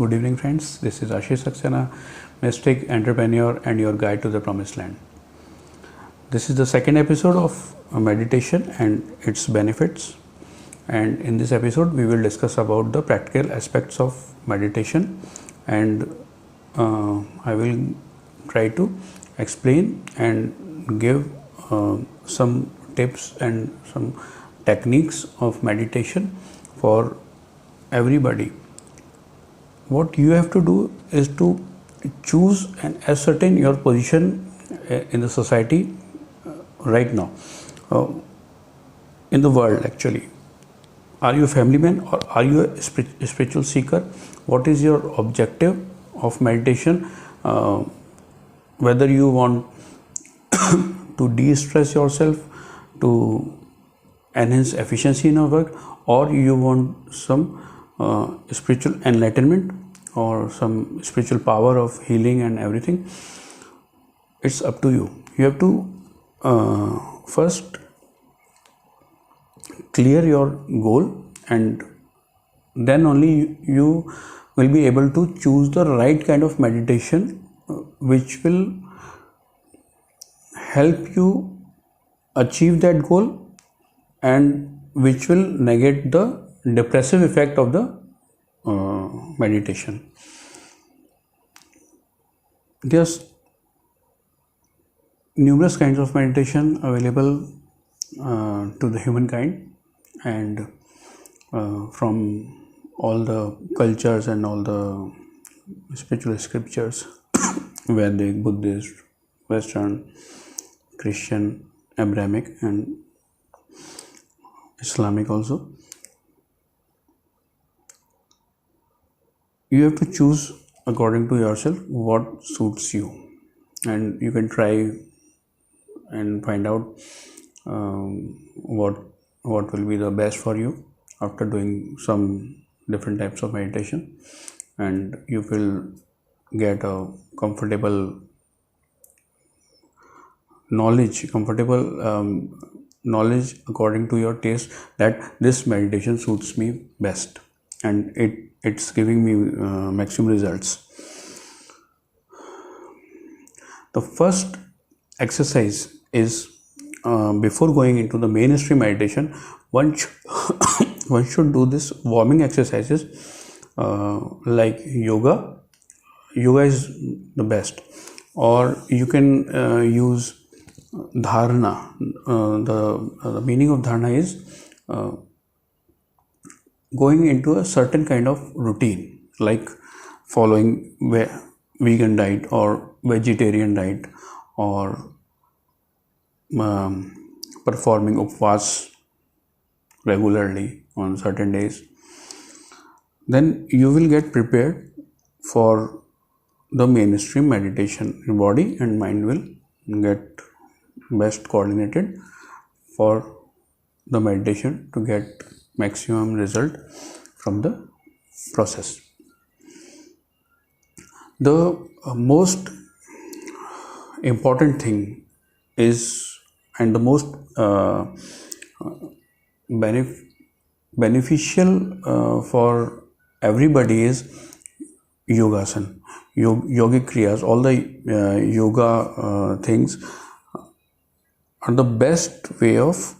Good evening, friends. This is Ashish Saxena, mystic, entrepreneur, and your guide to the promised land. This is the second episode of meditation and its benefits. And in this episode, we will discuss about the practical aspects of meditation, and I will try to explain and give some tips and some techniques of meditation for everybody. What you have to do is to choose and ascertain your position in the society right now, in the world actually. Are you a family man or are you a spiritual seeker? What is your objective of meditation? Whether you want to de-stress yourself, to enhance efficiency in your work, or you want some spiritual enlightenment or some spiritual power of healing and everything. It's up to you. You have to first clear your goal, and then only you will be able to choose the right kind of meditation which will help you achieve that goal and which will negate the depressive effect of the meditation. There's numerous kinds of meditation available to the humankind, and from all the cultures and all the spiritual scriptures, Vedic, Buddhist, Western, Christian, Abrahamic, and Islamic also. You have to choose according to yourself what suits you, and you can try and find out what will be the best for you after doing some different types of meditation, and you will get a comfortable knowledge according to your taste, that this meditation suits me best and it's giving me maximum results. The first exercise is, before going into the mainstream meditation, one should do this warming exercises like yoga. Yoga is the best, or you can use dharana. The meaning of dharana is going into a certain kind of routine, like following vegan diet or vegetarian diet, or performing upvas regularly on certain days. Then you will get prepared for the mainstream meditation. Your body and mind will get best coordinated for the meditation to get maximum result from the process. The most important thing is, and the most beneficial for everybody, is yogasana, yogic kriyas. All the yoga things are the best way of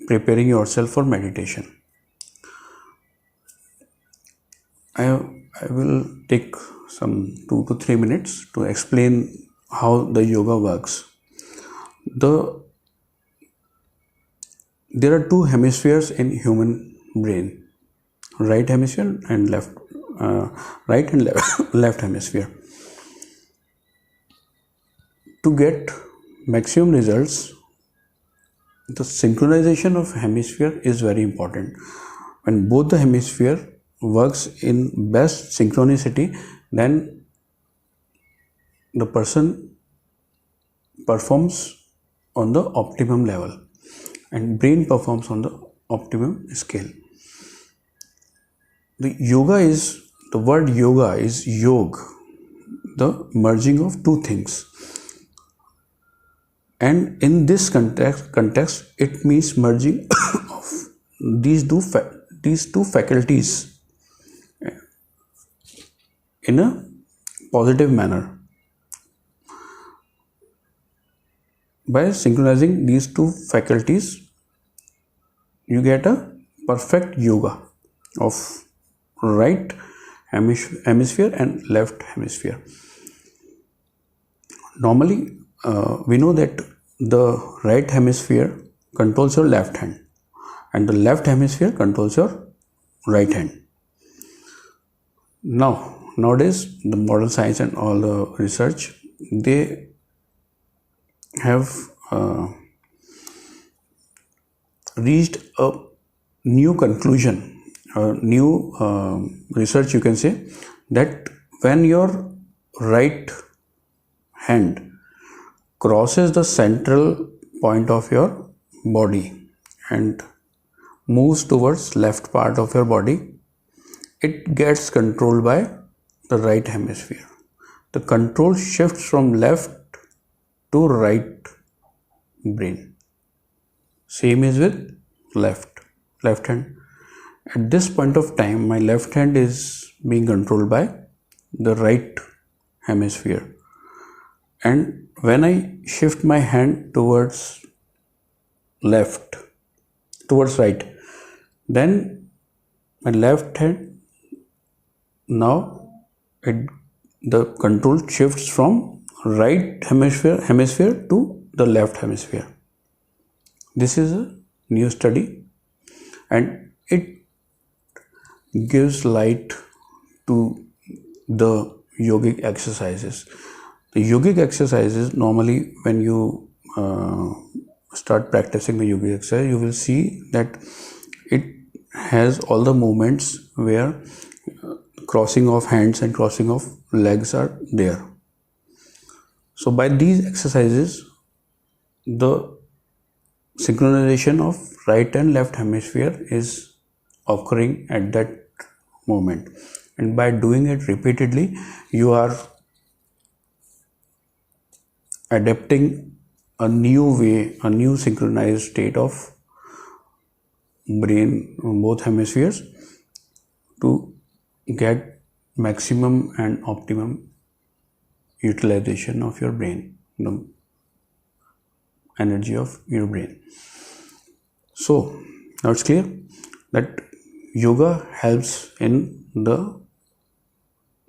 preparing yourself for meditation. I will take some 2 to 3 minutes to explain how the yoga works. There are two hemispheres in human brain, right hemisphere and left left hemisphere. To get maximum results, the synchronization of hemisphere is very important. When both the hemisphere works in best synchronicity, then the person performs on the optimum level and brain performs on the optimum scale. The word yoga is yog, the merging of two things, and in this context it means merging of these two faculties in a positive manner. By synchronizing these two faculties, you get a perfect yoga of right hemisphere and left hemisphere. Normally, we know that the right hemisphere controls your left hand and the left hemisphere controls your right hand. Nowadays, the modern science and all the research, they have reached a new conclusion, a new research you can say, that when your right hand crosses the central point of your body and moves towards left part of your body, it gets controlled by the right hemisphere. The control shifts from left to right brain. Same is with left hand. At this point of time, my left hand is being controlled by the right hemisphere, and when I shift my hand towards right, then my left hand, now the control shifts from right hemisphere to the left hemisphere. This is a new study and it gives light to the yogic exercises. The yogic exercises, normally when you start practicing the yogic exercise, you will see that it has all the movements where crossing of hands and crossing of legs are there. So by these exercises, the synchronization of right and left hemisphere is occurring at that moment, and by doing it repeatedly, you are adapting a new way, a new synchronized state of brain, both hemispheres, to get maximum and optimum utilization of your brain, the energy of your brain. So now it's clear that yoga helps in the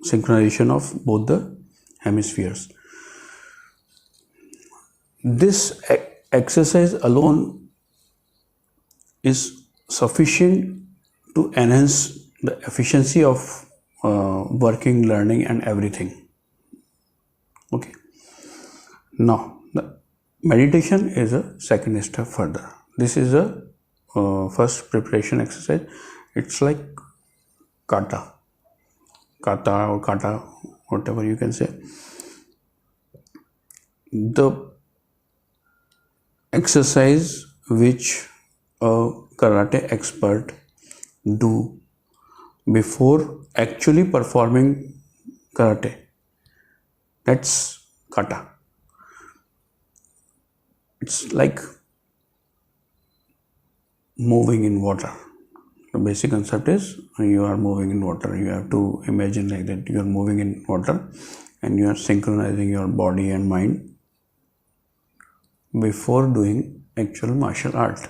synchronization of both the hemispheres. This exercise alone is sufficient to enhance the efficiency of working, learning and everything. Okay. Now the meditation is a second step further. This is a first preparation exercise. It's like kata or kata, whatever you can say. The exercise which a karate expert do before actually performing karate, that's kata. It's like moving in water. The basic concept is you are moving in water. You have to imagine like that you are moving in water and you are synchronizing your body and mind before doing actual martial art.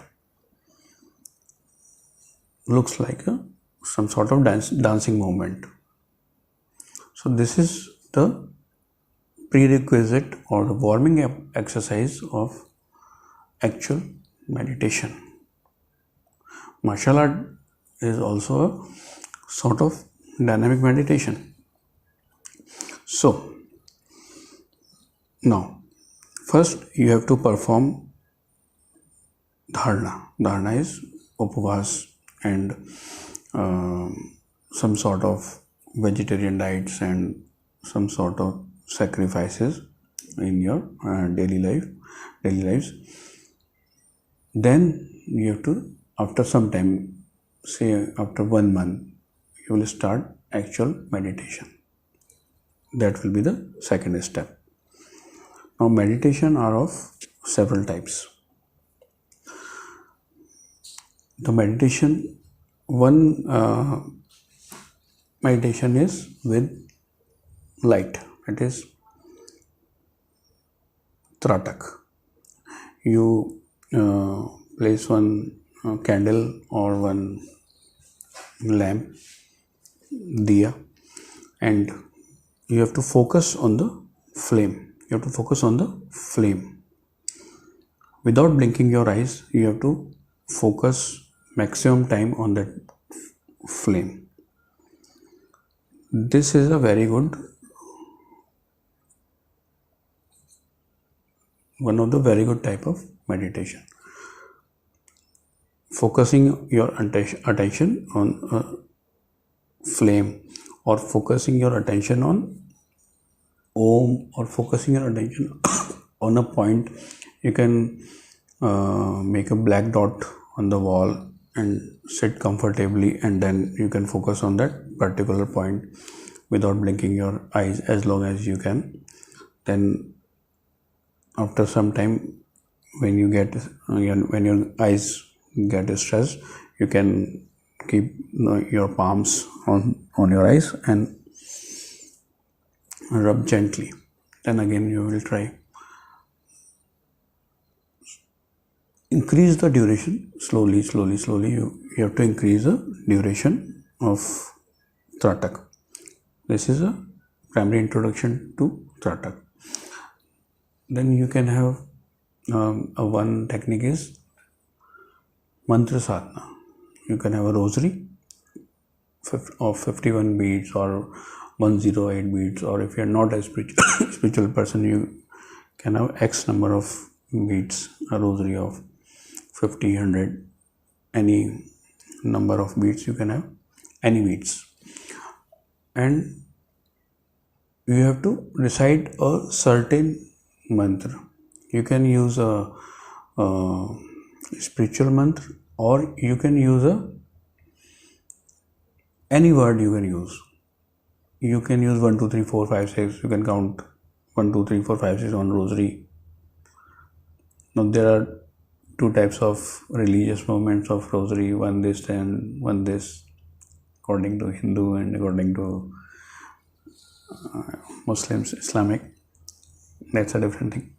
Looks like some sort of dancing movement. So this is the prerequisite or the warming up exercise of actual meditation. Martial art is also a sort of dynamic meditation. So now first you have to perform dharana. Dharana is upavas and some sort of vegetarian diets and some sort of sacrifices in your daily lives. Then you have to, after some time, say after 1 month, you will start actual meditation. That will be the second step. Now meditation are of several types. The meditation, one meditation is with light, it is Tratak. You place one candle or one lamp, diya, and you have to focus on the flame. You have to focus on the flame. Without blinking your eyes, you have to focus maximum time on that flame. This is a very good, one of the very good type of meditation. Focusing your attention on a flame, or focusing your attention on Om, or focusing your attention on a point. You can make a black dot on the wall and sit comfortably, and then you can focus on that particular point without blinking your eyes as long as you can. Then after some time, when you get when your eyes get stressed, you can keep your palms on your eyes and rub gently. Then again you will try. Increase the duration slowly. You have to increase the duration of Tratak. This is a primary introduction to Tratak. Then you can have one technique is mantra sadhana. You can have a rosary of 51 beads or 108 beads, or if you are not a spiritual person, you can have X number of beads, a rosary of 50, 100, any number of beads. You can have any beads, and you have to recite a certain mantra. You can use a spiritual mantra, or you can use any word. You can use 1 2 3 4 5 6. You can count 1 2 3 4 5 6 on rosary. Now there are two types of religious movements of rosary, one this and one this, according to Hindu and according to Muslims, Islamic. That's a different thing.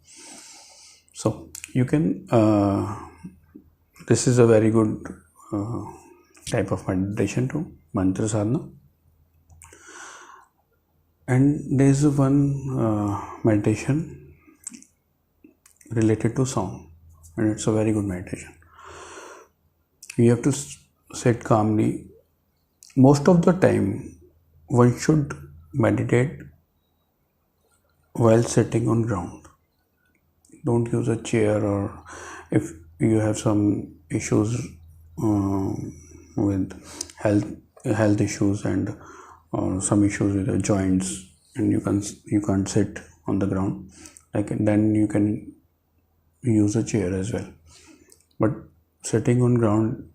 So you can this is a very good type of meditation too, mantra sadhana. And there is one meditation related to sound, and it's a very good meditation. You have to sit calmly. Most of the time one should meditate while sitting on ground. Don't use a chair, or if you have some issues with health issues and some issues with the joints, and you can't sit on the ground, like, then you can use a chair as well. But sitting on ground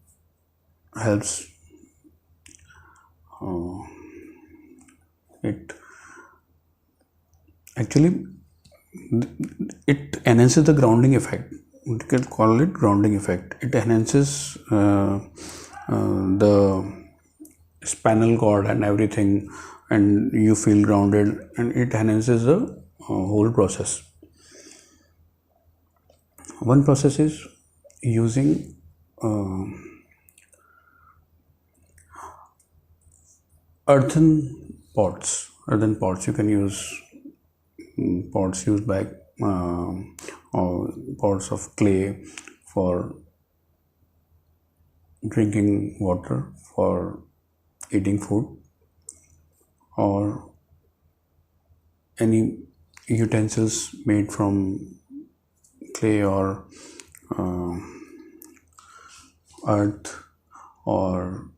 helps. It enhances the grounding effect. We can call it grounding effect. It enhances the spinal cord and everything, and you feel grounded, and it enhances the whole process. One process is using earthen pots. You can use pots used by or pots of clay for drinking water, for eating food, or any utensils made from clay or earth or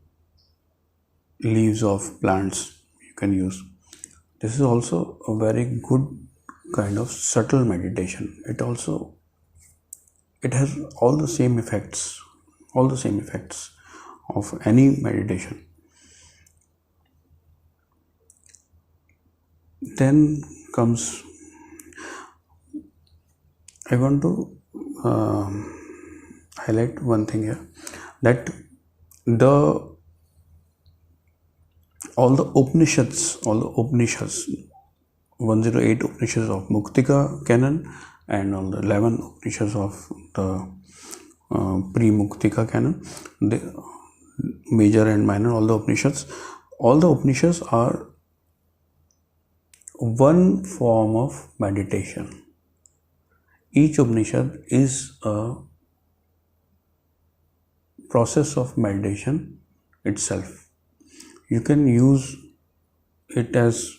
leaves of plants you can use. This is also a very good kind of subtle meditation. It has all the same effects of any meditation. Then comes, I want to highlight one thing here, that all the Upanishads 108 Upanishads of Muktika canon and all the 11 Upanishads of the pre-Muktika canon, the major and minor, all the Upanishads. All the Upanishads are one form of meditation. Each Upanishad is a process of meditation itself. You can use it as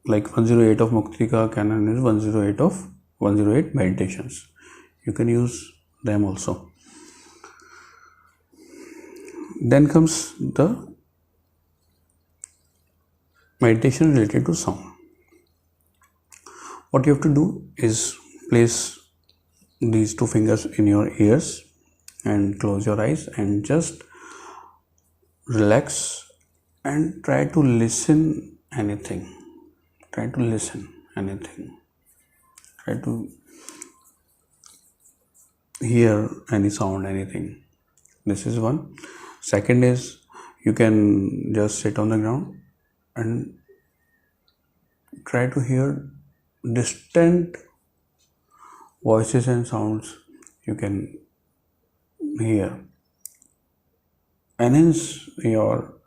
like 108 of Muktika canon is 108 of 108 meditations. You can use them also. Then comes the meditation related to sound. What you have to do is place these two fingers in your ears and close your eyes and just relax and try to listen anything. Try to listen anything. Try to hear any sound, anything. This is one. Second is you can just sit on the ground and try to hear distant voices and sounds you can hear. Enhance your,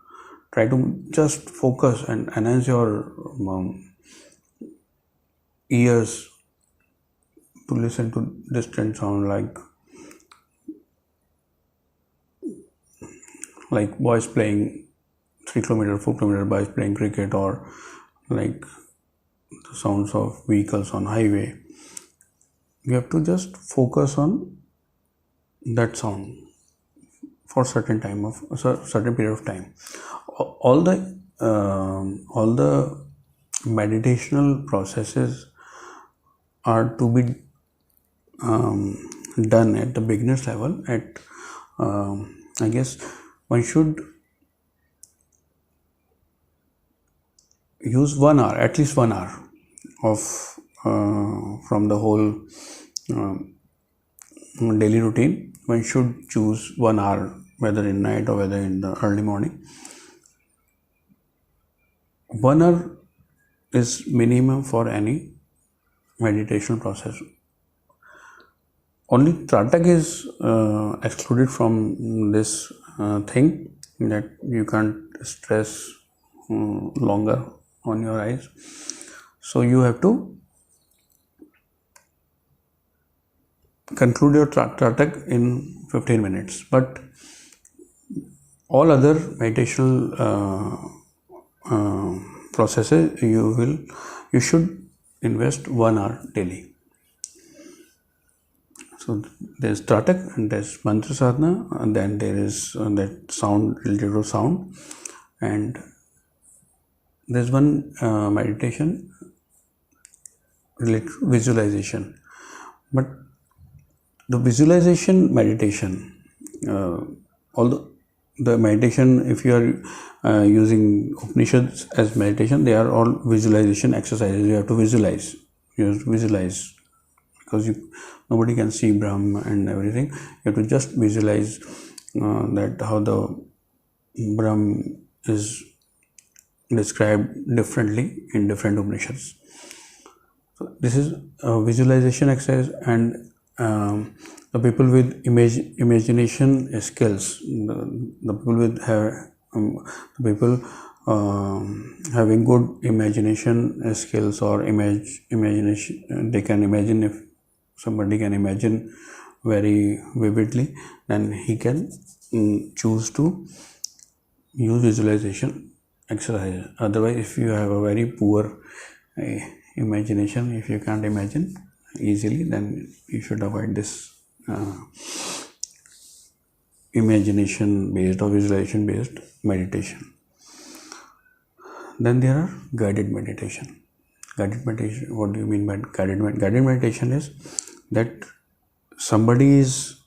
try to just focus and enhance your ears to listen to distant sound like boys playing 3 kilometer, 4 kilometer, boys playing cricket, or like the sounds of vehicles on highway. You have to just focus on that sound for certain time of a certain period of time. All the meditational processes are to be done at the beginner's level. At I guess one should use 1 hour, at least 1 hour of from the whole daily routine. One should choose 1 hour, whether in night or whether in the early morning. 1 hour is minimum for any meditation process. Only Tratak is excluded from this thing, that you can't stress longer on your eyes. So you have to conclude your Tratak in 15 minutes. But all other meditational processes you should invest 1 hour daily. So there's Tratak and there's Mantra Sadhana, and then there is that sound, related to sound, and there's one meditation related to visualization. But the visualization meditation, although the meditation, if you are using Upanishads as meditation, they are all visualization exercises. You have to visualize. You have to visualize, because nobody can see Brahm and everything. You have to just visualize that how the Brahm is described differently in different Upanishads. So this is a visualization exercise, and the people with imagination skills, the people with the people having good imagination skills or imagination, they can imagine. If somebody can imagine very vividly, then he can choose to use visualization exercise. Otherwise, if you have a very poor imagination, if you can't imagine easily, then you should avoid this imagination based or visualization based meditation. Then there are guided meditation. Guided meditation, what do you mean by guided meditation? Guided meditation is that somebody is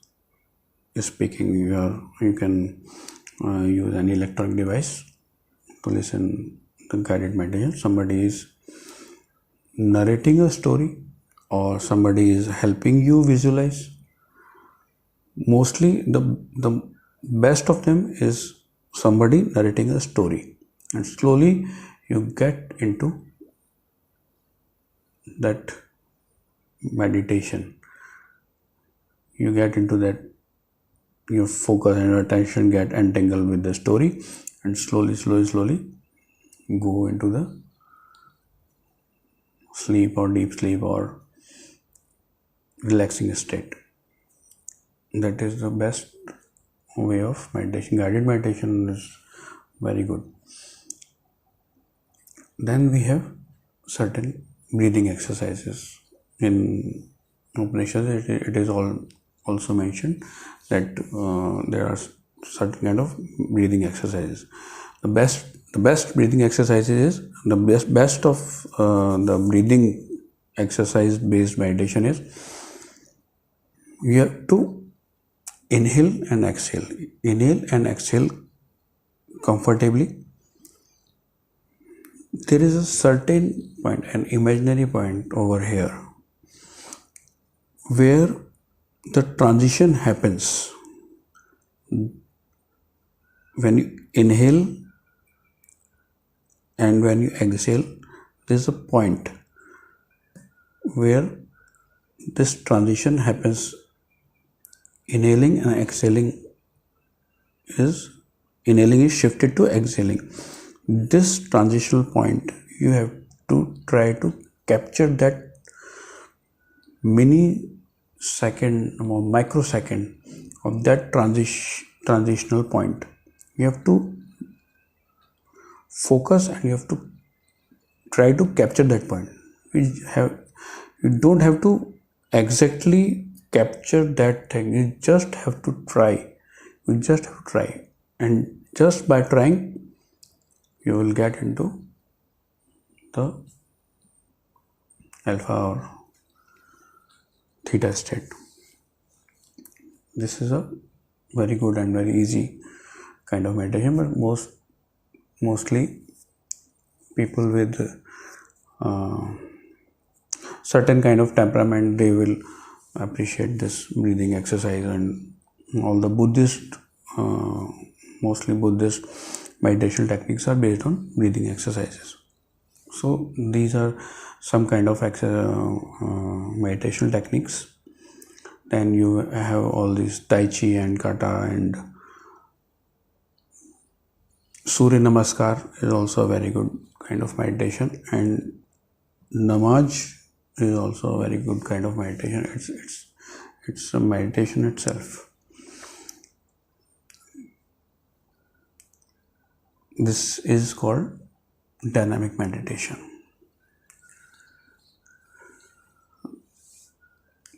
speaking. You can use any electronic device to listen to guided meditation. Somebody is narrating a story, or somebody is helping you visualize. Mostly the best of them is somebody narrating a story, and slowly you get into that meditation, you get into that, your focus and your attention get entangled with the story, and slowly go into the sleep or deep sleep or relaxing state. That is the best way of meditation. Guided meditation is very good. Then we have certain breathing exercises. In Upanishads, it is also mentioned that there are certain kind of breathing exercises. The best breathing exercises is the best of the breathing exercise based meditation is you have to inhale and exhale comfortably. There is a certain point, an imaginary point over here, where the transition happens. When you inhale and when you exhale, there is a point where this transition happens. Inhaling is shifted to exhaling. This transitional point, you have to try to capture that second or microsecond of that transitional point. You have to focus and you have to try to capture that point. You don't have to exactly capture that thing. You just have to try. And just by trying, you will get into the alpha or theta state. This is a very good and very easy kind of meditation, but mostly people with certain kind of temperament, they will appreciate this breathing exercise. And all the mostly Buddhist meditation techniques are based on breathing exercises. So these are some kind of meditation techniques. Then you have all these Tai Chi and Kata, and Surya Namaskar is also a very good kind of meditation, and Namaz is also a very good kind of meditation. It's a meditation itself. This is called dynamic meditation.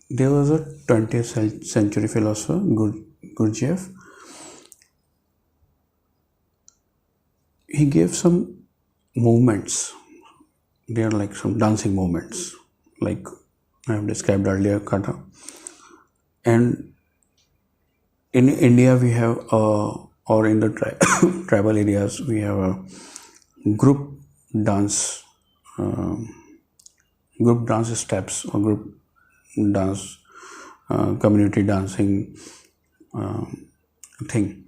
There was a 20th century philosopher, Gurdjieff. He gave some movements. They are like some dancing movements, like I have described earlier, Kata. And in India, we have or in the tribal areas, we have a group dance steps, or group dance, community dancing thing.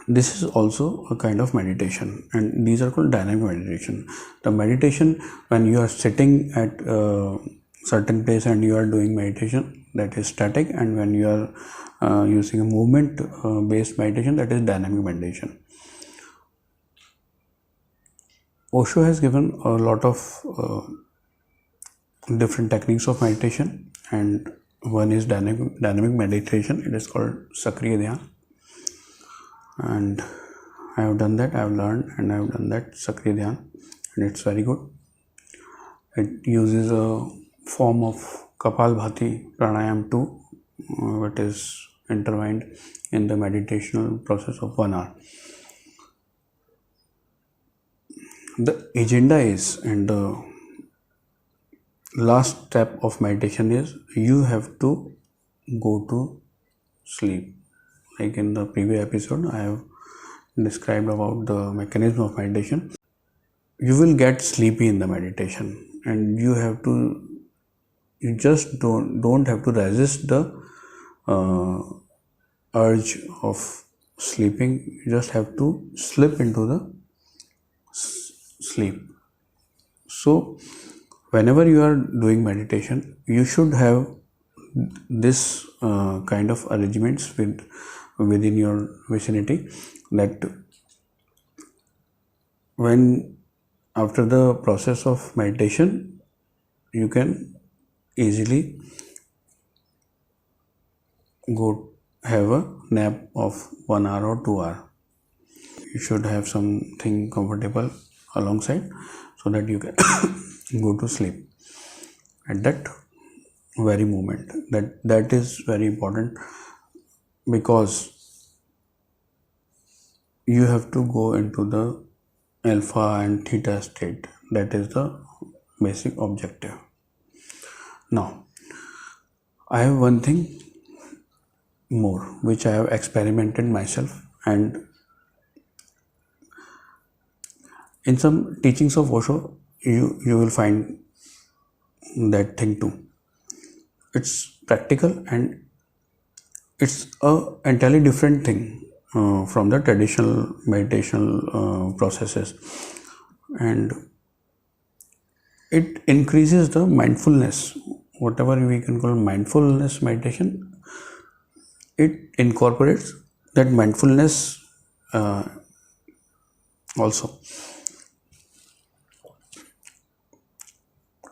This is also a kind of meditation, and these are called dynamic meditation. The meditation, when you are sitting at a certain place and you are doing meditation, that is static, and when you are using a movement based meditation, that is dynamic meditation. Osho has given a lot of different techniques of meditation, and one is dynamic meditation. It is called Sakriya Dhyan, and I have done that. I have learned and I have done that Sakriya Dhyan, and it's very good. It uses a form of Kapalbhati pranayam too, which is intertwined in the meditational process of 1 hour. The agenda is, and the last step of meditation is, you have to go to sleep. Like in the previous episode, I have described about the mechanism of meditation. You will get sleepy in the meditation, and you just don't have to resist the urge of sleeping. You just have to slip into the sleep. So whenever you are doing meditation, you should have this kind of arrangements within your vicinity, that when after the process of meditation you can easily go have a nap of 1 hour or 2 hour. You should have something comfortable alongside so that you can go to sleep at that very moment. That is very important, because you have to go into the alpha and theta state. That is the basic objective. Now, I have one thing more which I have experimented myself, and in some teachings of Osho you will find that thing too. It's practical and it's a entirely different thing from the traditional meditation processes, and it increases the mindfulness. Whatever we can call mindfulness meditation, it incorporates that mindfulness also.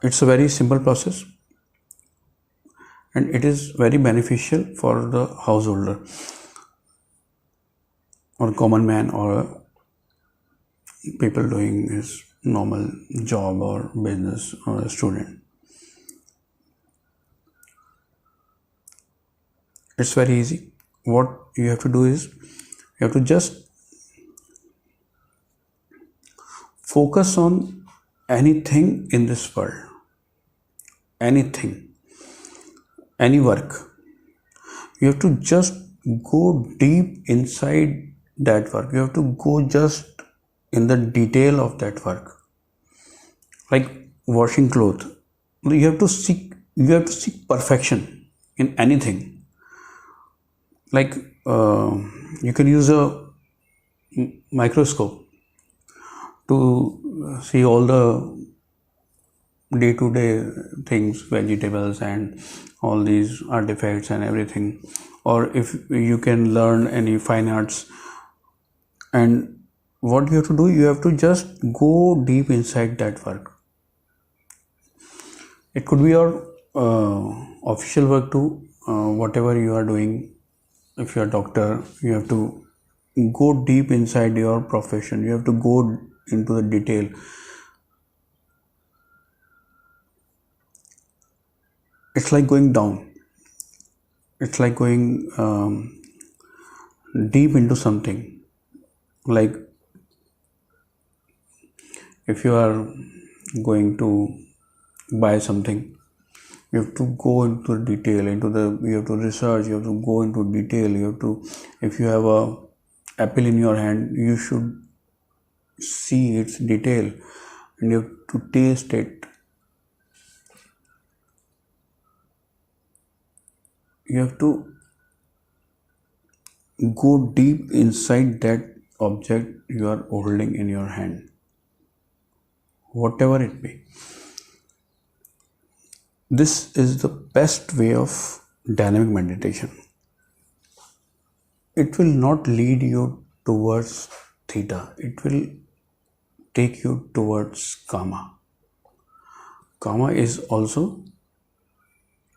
It's a very simple process, and it is very beneficial for the householder or common man or people doing his normal job or business or a student. It's very easy. What you have to do is you have to just focus on anything in this world, anything, any work. You have to just go deep inside that work. You have to go just in the detail of that work. Like washing clothes, you have to seek perfection in anything. Like you can use a microscope to see all the day-to-day things, vegetables and all these artifacts and everything. Or if you can learn any fine arts, and what you have to do, you have to just go deep inside that work. It could be your official work too, whatever you are doing. If you are a doctor, you have to go deep inside your profession. You have to go into the detail. It's like going down. It's like going deep into something. Like if you are going to buy something, you have to go into detail, you have to research, you have to go into detail, if you have a apple in your hand, you should see its detail and you have to taste it. You have to go deep inside that object you are holding in your hand, whatever it be. This is the best way of dynamic meditation. It will not lead you towards theta, it will take you towards kama. Kama is also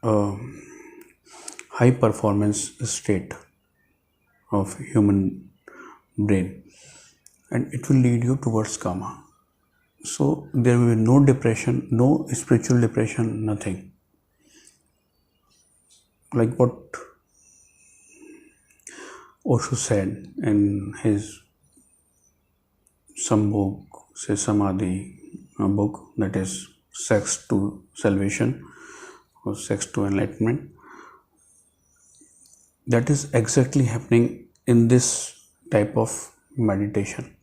a high performance state of human brain, and it will lead you towards kama. So there will be no depression, no spiritual depression, nothing. Like what Osho said in his some book, say Samadhi, a book, that is Sex to Salvation or Sex to Enlightenment. That is exactly happening in this type of meditation.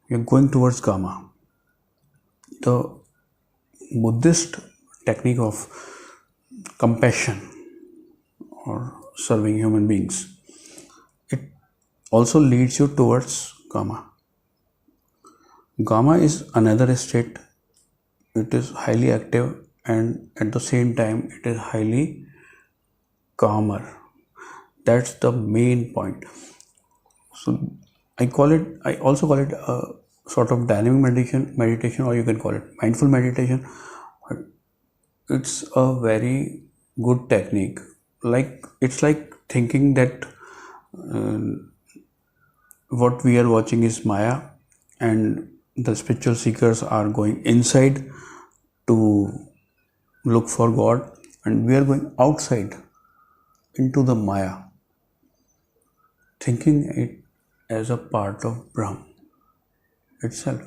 You're going towards kama. The Buddhist technique of compassion or serving human beings, it also leads you towards kama. Kama is another state it is highly active, and at the same time it is highly calmer. That's the main point. So I also call it a sort of dynamic meditation, or you can call it mindful meditation. It's a very good technique. Like, it's like thinking that uh, what we are watching is Maya, and the spiritual seekers are going inside to look for God, and we are going outside into the Maya, thinking it as a part of Brahm itself.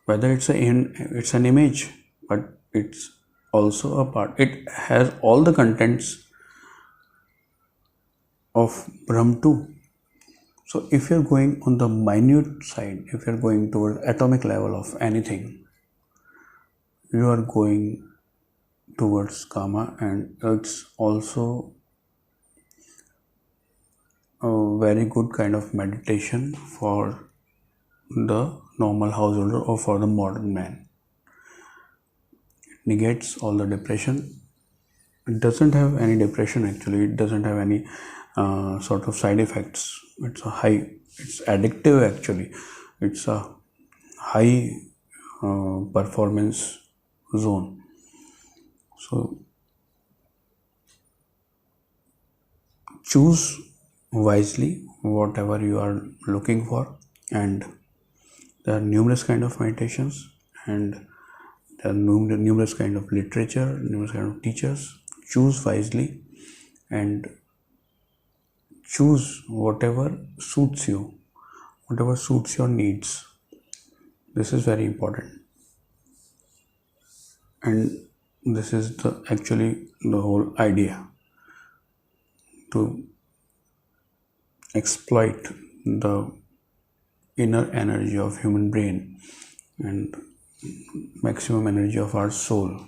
Whether it's an image, but it's also a part. It has all the contents of Brahm too. So if you're going on the minute side, if you're going towards atomic level of anything, you are going towards Kama, and it's also a very good kind of meditation for the normal householder or for the modern man. It negates all the depression. It doesn't have any depression actually. It doesn't have any sort of side effects. It's addictive actually. It's a high performance zone. So choose wisely whatever you are looking for, and there are numerous kind of meditations, and there are numerous kind of literature, numerous kind of teachers. Choose wisely and choose whatever suits you, whatever suits your needs. This is very important, and this is actually the whole idea, to exploit the inner energy of human brain and maximum energy of our soul,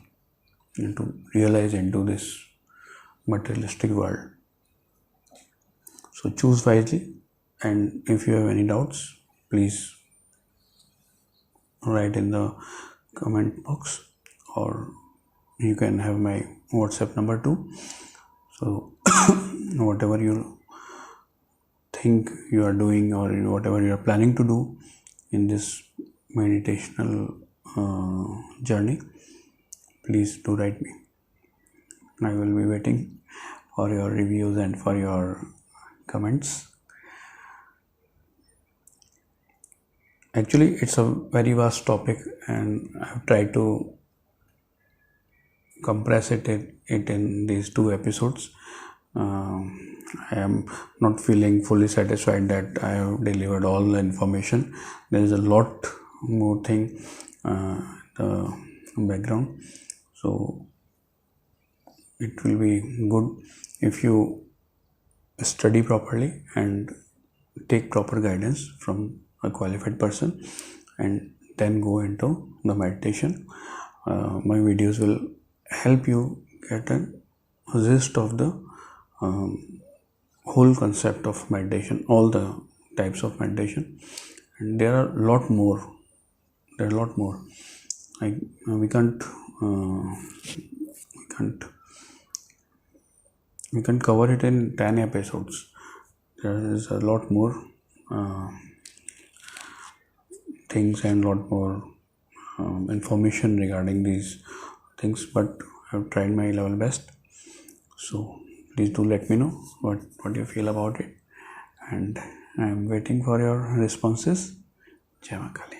and to realize into this materialistic world. So choose wisely, and if you have any doubts, please write in the comment box, or you can have my WhatsApp number too. So whatever you think you are doing, or whatever you are planning to do in this meditational journey, please do write me. I will be waiting for your reviews and for your comments. Actually, it's a very vast topic, and I've tried to compress it in these 2 episodes. I am not feeling fully satisfied that I have delivered all the information. There is a lot more thing the background, so it will be good if you study properly and take proper guidance from a qualified person, and then go into the meditation. My videos will help you get a gist of the whole concept of meditation, all the types of meditation, and there are a lot more. There are a lot more. Like, we can't cover it in 10 episodes. There is a lot more things and a lot more information regarding these things, but I've tried my level best. So please do let me know what you feel about it, and I'm waiting for your responses. Jai Maa Kali.